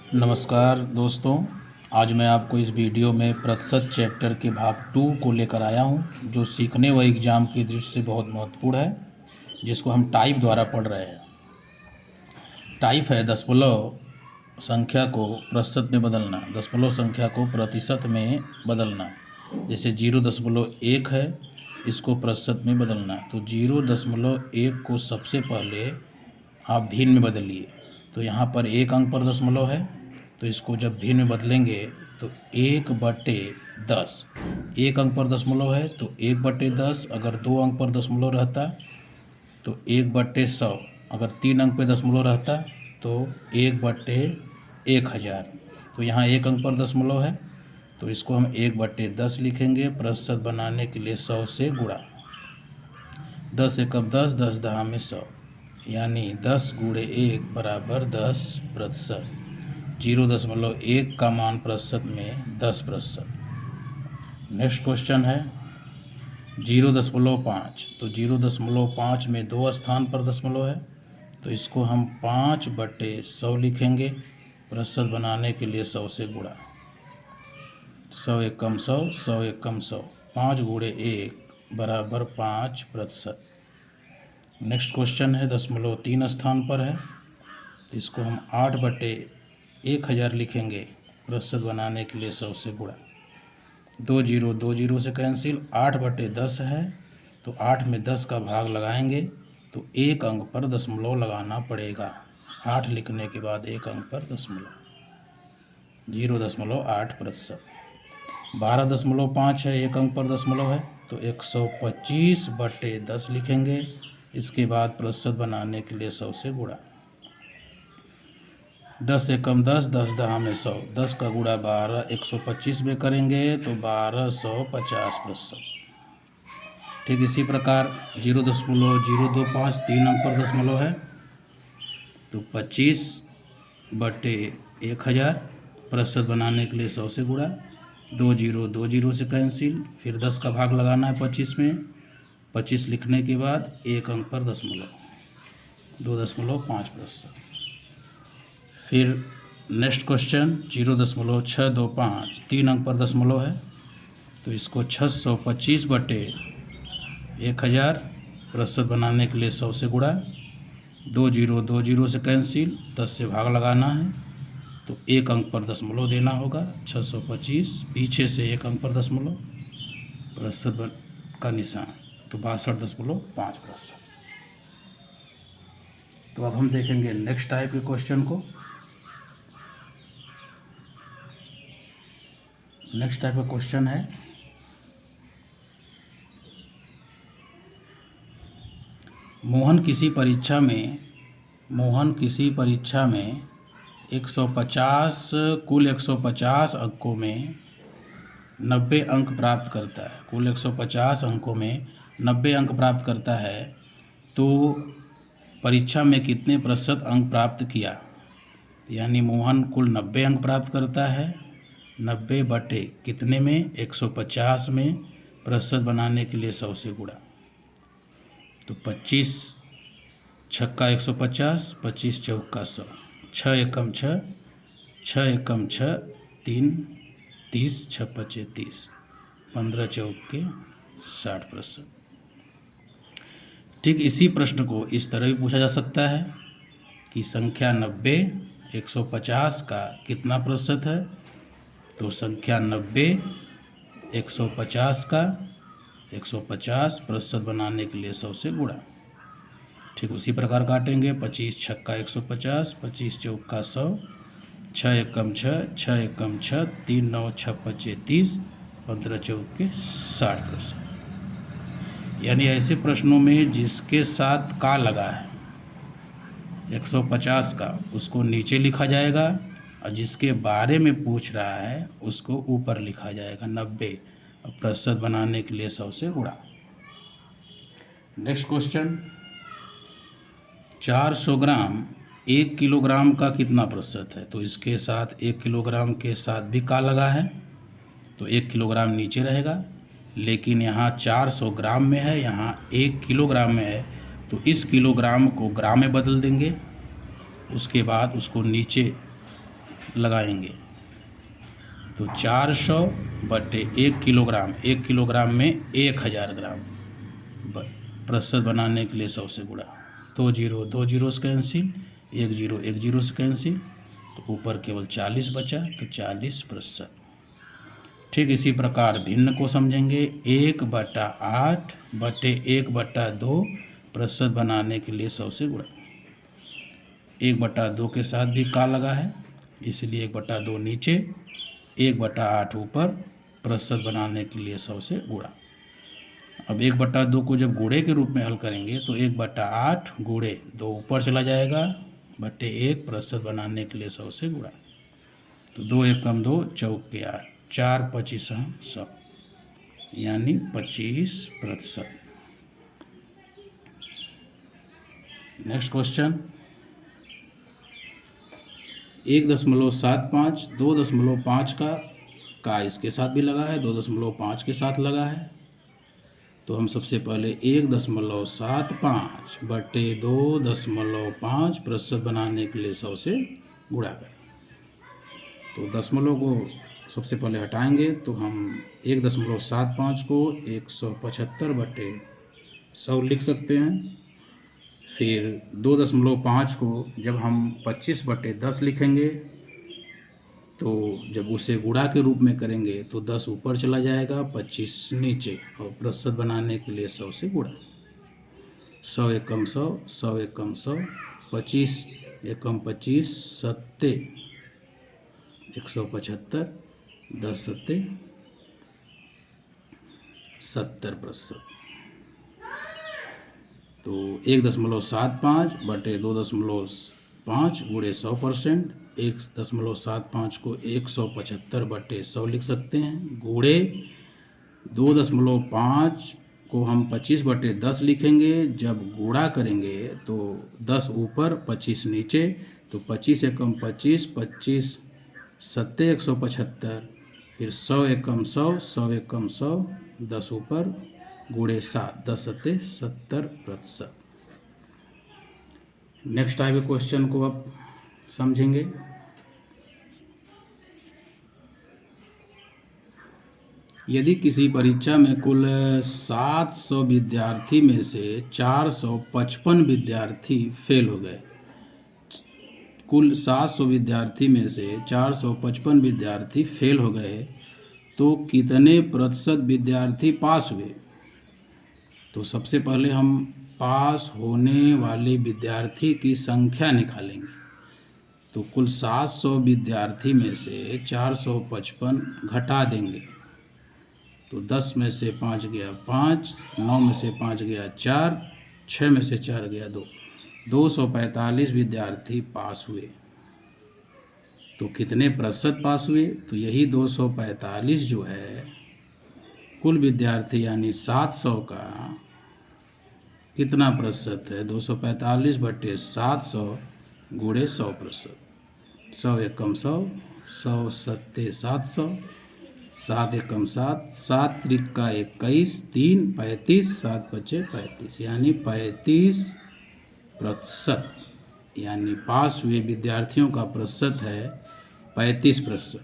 नमस्कार दोस्तों। आज मैं आपको इस वीडियो में प्रतिशत चैप्टर के भाग 2 को लेकर आया हूं, जो सीखने व एग्ज़ाम की दृष्टि से बहुत महत्वपूर्ण है, जिसको हम टाइप द्वारा पढ़ रहे हैं। टाइप है दशमलव संख्या को प्रतिशत में बदलना, दशमलव संख्या को प्रतिशत में बदलना। जैसे 0.1 है, इसको प्रतिशत में बदलना, तो 0.1 को सबसे पहले आप भिन्न में बदलिए। तो यहाँ पर 1 अंक पर दशमलव है, तो इसको जब भिन्न में बदलेंगे तो 1/10। 1 अंक पर दशमलव है तो 1/10। अगर 2 अंक पर दशमलव रहता तो 1/100। अगर 3 अंक पर दशमलव रहता तो 1/1000। तो यहाँ 1 अंक पर दशमलव है तो इसको हम 1/10 लिखेंगे। प्रतिशत बनाने के लिए 100 से गुणा। 10 एकम 10, 10 दहा में 100, यानी 10 × 1 = 10%। 0.1 का मान प्रतिशत में 10%। नेक्स्ट क्वेश्चन है 0.5। तो 0.5 में 2 स्थान पर दशमलव है, तो इसको हम 5/100 लिखेंगे। प्रतिशत बनाने के लिए 100 से गुणा। 100 एकम 100, 100 एकम 100, 5 × 1 = 5%। नेक्स्ट क्वेश्चन है 0.3 स्थान पर है, तो इसको हम 8/1000 लिखेंगे। प्रतिशत बनाने के लिए 100 से गुणा। 2 0 2 0 से कैंसिल। 8/10 है, तो 8 में 10 का भाग लगाएंगे तो 1 अंक पर दशमलव लगाना पड़ेगा। 8 लिखने के बाद 1 अंक पर दशमलव। 0.8%। 12.5 है, 1 अंक पर दशमलव है, तो 125/10 लिखेंगे। इसके बाद प्रतिशत बनाने के लिए 100 से गुणा। 10 एकम 10, 10 दहा में 100, 10 का गुणा 12, 125 में करेंगे तो 1250%। ठीक इसी प्रकार 0.025 3 अंक पर दशमलव है, तो 25/1000। प्रतिशत बनाने के लिए 100 से गुणा। 2 0 2 0 से कैंसिल। फिर 10 का भाग लगाना है 25 में। 25 लिखने के बाद 1 अंक पर दशमलव, 2.5%। फिर नेक्स्ट क्वेश्चन 0.625 3 अंक पर दशमलव है, तो इसको 625/1000। प्रतिशत बनाने के लिए 100 से गुणा। 2 0 2 0 से कैंसिल। 10 से भाग लगाना है तो 1 अंक पर दशमलव देना होगा। 625 पीछे से 1 अंक पर दशमलव, प्रतिशत का निशान, तो 62.5%। तो अब हम देखेंगे नेक्स्ट टाइप के क्वेश्चन को। नेक्स्ट टाइप का क्वेश्चन है मोहन किसी परीक्षा में 150 कुल 150 अंकों में 90 अंक प्राप्त करता है। कुल 150 अंकों में 90 अंक प्राप्त करता है, तो परीक्षा में कितने प्रतिशत अंक प्राप्त किया। यानी मोहन कुल 90 अंक प्राप्त करता है, 90 बटे कितने में, 150 में। प्रतिशत बनाने के लिए 100 से गुणा। तो 25 छक्का 150, 25 चौका 100, 6 एकम 6, 6 एकम 6, 3 30, 6 पचे 30, 15 चौके 60%। ठीक इसी प्रश्न को इस तरह भी पूछा जा सकता है कि संख्या 90 150 का कितना प्रतिशत है। तो संख्या 90 150 का 150 प्रतिशत बनाने के लिए 100 से गुणा। ठीक उसी प्रकार काटेंगे। 25 छक्का 150, 25 चौका 100, 6 एकम 6, 6 एकम 6, 3 9 6 पचे 30, 15 चौके 60%। यानी ऐसे प्रश्नों में जिसके साथ का लगा है 150 का, उसको नीचे लिखा जाएगा, और जिसके बारे में पूछ रहा है उसको ऊपर लिखा जाएगा 90, और प्रतिशत बनाने के लिए 100 से गुणा। नेक्स्ट क्वेश्चन 400 ग्राम 1 किलोग्राम का कितना प्रतिशत है। तो इसके साथ 1 किलोग्राम के साथ भी का लगा है, तो 1 किलोग्राम नीचे रहेगा, लेकिन यहाँ 400 ग्राम में है, यहाँ 1 किलोग्राम में है, तो इस किलोग्राम को ग्राम में बदल देंगे। उसके बाद उसको नीचे लगाएंगे। तो 400 बटे 1 किलोग्राम, 1 किलोग्राम में 1000 ग्राम प्रतिशत बनाने के लिए 100 से गुणा। 2 जीरो से कैंसिल, 1 जीरो से कैंसिल, तो ऊपर केवल 40 बचा, तो 40%। ठीक इसी प्रकार भिन्न को समझेंगे। 1/8 बटे 1/2 प्रतिशत बनाने के लिए 100 से गुणा। 1/2 के साथ भी का लगा है, इसलिए 1/2 नीचे, 1/8 ऊपर, प्रतिशत बनाने के लिए 100 से गुणा। अब 1/2 को जब गुणे के रूप में हल करेंगे तो 1/8 गुणे 2 ऊपर चला जाएगा, बटे 1 प्रतिशत बनाने के लिए 100 से गुणा। तो 2 एकम 2 चौके 8, 4 25 100, यानी 25%। नेक्स्ट क्वेश्चन 1.75 2.5 का इसके साथ भी लगा है, 2.5 के साथ लगा है। तो हम सबसे पहले 1.75 बटे 2.5 प्रतिशत बनाने के लिए 100 से गुणा करें। तो दशमलव को सबसे पहले हटाएंगे, तो हम 1.75 को 175 बटे 100 लिख सकते हैं। फिर 2.5 को जब हम 25 बटे 10 लिखेंगे, तो जब उसे गुणा के रूप में करेंगे तो 10 ऊपर चला जाएगा, 25 नीचे, और प्रतिशत बनाने के लिए 100 से गुणा। 100 एकम 100, 100 एकम 100, 25 एकम 25, 7 175, 10 सत्ते 70%। तो 1.75 बटे 2.5 गुणे 100%, 1.75 को 175 बटे 100 लिख सकते हैं, गुणे 2.5 को हम 25 बटे 10 लिखेंगे। जब गुणा करेंगे तो 10 ऊपर 25 नीचे, तो 25 एकम 25, 25 सत्ते 175, फिर 100 एकम 100, 100 एकम 100, 10 ऊपर, गुणे 7, 10 सत्ते 70%। नेक्स्ट टाइप के क्वेश्चन को अब समझेंगे। यदि किसी परीक्षा में कुल 700 विद्यार्थी में से 455 विद्यार्थी फेल हो गए, कुल 700 विद्यार्थी में से 455 विद्यार्थी फेल हो गए, तो कितने प्रतिशत विद्यार्थी पास हुए? तो सबसे पहले हम पास होने वाले विद्यार्थी की संख्या निकालेंगे। तो कुल 700 विद्यार्थी में से 455 घटा देंगे, तो 10 में से 5 गया 5, 9 में से 5 गया 4, 6 में से 4 गया 2, 245 विद्यार्थी पास हुए। तो कितने प्रतिशत पास हुए? तो यही 245 जो है कुल विद्यार्थी यानी 700 का कितना प्रतिशत है? 245 बटे 700 गुणे 100%। 100 एकम 100, 100 सत्ते 700, 7 एकम 7, 7 त्रिका 21, 3 35, 7 बचे 35, यानी 35%, यानी पास हुए विद्यार्थियों का प्रतिशत है 35%।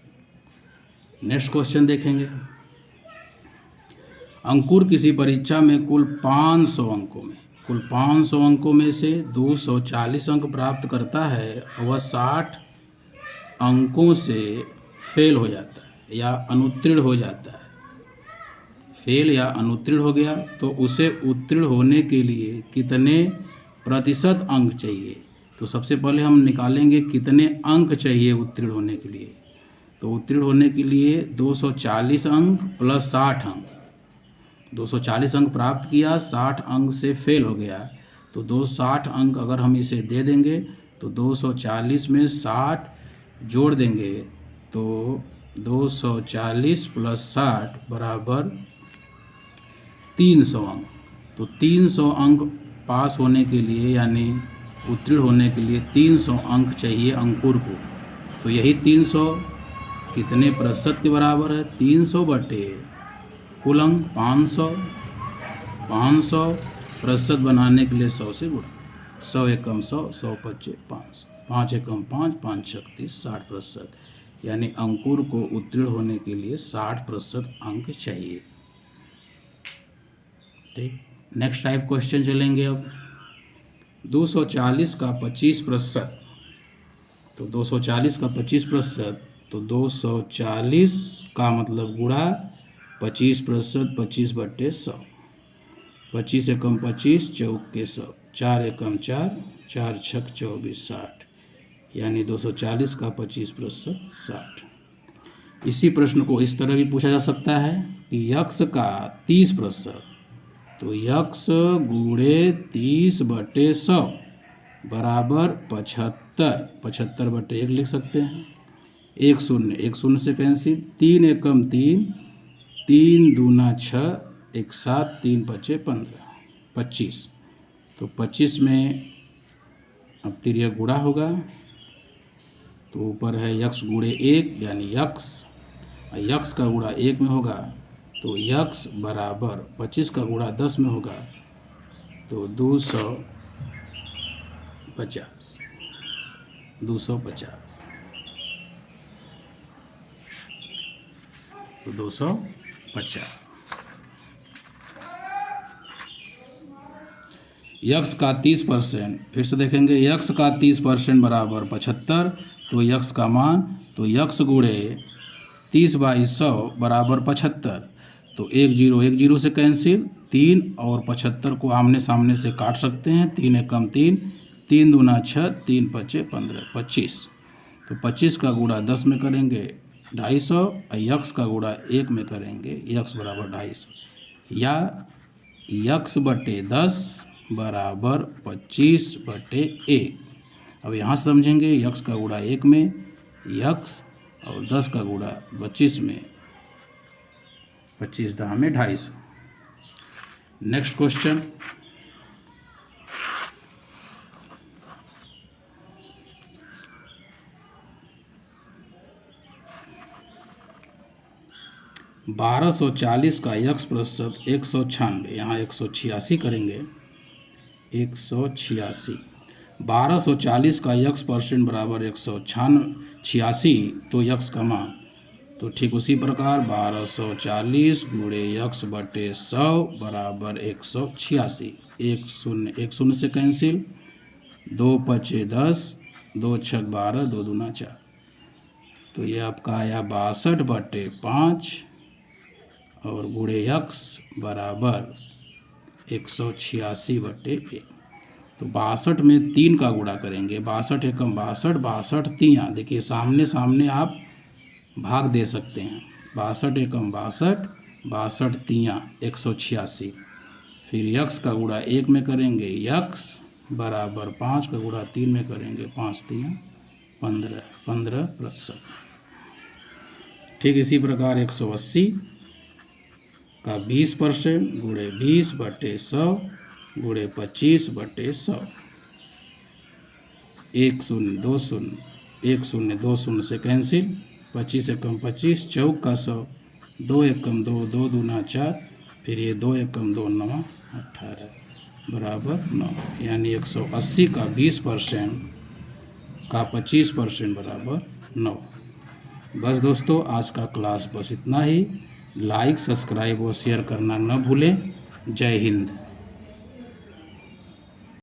नेक्स्ट क्वेश्चन देखेंगे। अंकुर किसी परीक्षा में कुल 500 अंकों में से 240 अंक प्राप्त करता है, वह 60 अंकों से फेल हो जाता है या अनुत्तीर्ण हो जाता है। फेल या अनुत्तीर्ण हो गया तो उसे उत्तीर्ण होने के लिए कितने प्रतिशत अंक चाहिए? तो सबसे पहले हम निकालेंगे कितने अंक चाहिए उत्तीर्ण होने के लिए। तो उत्तीर्ण होने के लिए 240 अंक प्लस 60 अंक। 240 अंक प्राप्त किया, 60 अंक से फेल हो गया, तो 260 अंक अगर हम इसे दे देंगे तो 240 में 60 जोड़ देंगे, तो 240 प्लस 60 बराबर 300 अंक। तो 300 अंक पास होने के लिए यानी उत्तीर्ण होने के लिए 300 अंक चाहिए अंकुर को। तो यही 300 कितने प्रतिशत के बराबर है? 300 बटे कुल अंक 500, 500 प्रतिशत बनाने के लिए 100 से गुणा। 100 एकम 100, 100 पच्चे 500, 5 एकम 5, 5 छक 30, 60%। यानी अंकुर को उत्तीर्ण होने के लिए 60% अंक चाहिए। ठीक, नेक्स्ट टाइप क्वेश्चन चलेंगे। अब 240 का 25%, तो 240 का 25%, तो 240 का मतलब गुणा 25%, 25/100, 25 एकम 25, चौक के 100, 4 एकम 4, 4 छक 24, 60। यानी 240 का 25% 60। इसी प्रश्न को इस तरह भी पूछा जा सकता है कि यक्स का 30%, तो यक्स गुणे 30/100 बराबर 75, 75/1 लिख सकते हैं। 1 शून्य, 1 शून्य से कैंसिल, 3 एकम 3, 3 दूना 6, 1 7, 3 5 15, 25। तो 25 में अब तिर्यक गुणा होगा, तो ऊपर है यक्स गुणे 1 यानी यक्स, यक्स का गुणा 1 में होगा तो यक्स बराबर 25 का गुणा 10 में होगा तो 250, 250, तो 250। यक्स का 30%, फिर से देखेंगे, यक्स का 30% बराबर 75, तो यक्स का मान, तो यक्स गुणे 30/100 बराबर 75, तो 1 0, 1 0 से कैंसिल, 3 और 75 को आमने सामने से काट सकते हैं, 3 एकम 3, 3 दूना 6, 3 5 15, 25। तो 25 का गुणा 10 में करेंगे 250, और यक्स का गुणा 1 में करेंगे यक्स बराबर 250, या यक्स बटे 10 बराबर 25/1। अब यहाँ समझेंगे, यक्स का गुणा 1 में यक्स और 10 का गुणा 25 में, 25 10 में 250। नेक्स्ट क्वेश्चन, बारह 140 का यक्स प्रतिशत 196, यहाँ 186 करेंगे, 186। 1240 का यक्स परसेंट बराबर 186, तो यक्स का मान, तो ठीक उसी प्रकार 1240 गुणे यक्स बटे 100 बराबर 186। 1 शून्य, 1 शून्य से कैंसिल, 2 5 10, 2 6 12, 2 दूना 4, तो ये आपका आया 62/5 और गुणे यक्स बराबर 186/1। तो 62 में 3 का गुणा करेंगे, 62 एकम 62, 62 तियाँ, देखिए सामने सामने आप भाग दे सकते हैं, 62 एकम 62, 62 तियाँ 186। फिर यक्स का गुणा 1 में करेंगे, यक्स बराबर 5 का गुणा 3 में करेंगे, 5 तियाँ 15, 15%। ठीक इसी प्रकार 180 का 20% गुणे 20/100 गुणे 25/100, 1 शून्य 2 शून्य, 1 शून्य 2 शून्य से कैंसिल, 25 एकम 25, चौक का 100, 2 एकम 2, 2 दूना 4, फिर ये 2 एकम 2 9, 18 बराबर 9। यानी 180 का 20% का 25% बराबर 9। बस दोस्तों, आज का क्लास बस इतना ही। लाइक, सब्सक्राइब और शेयर करना न भूलें। जय हिंद।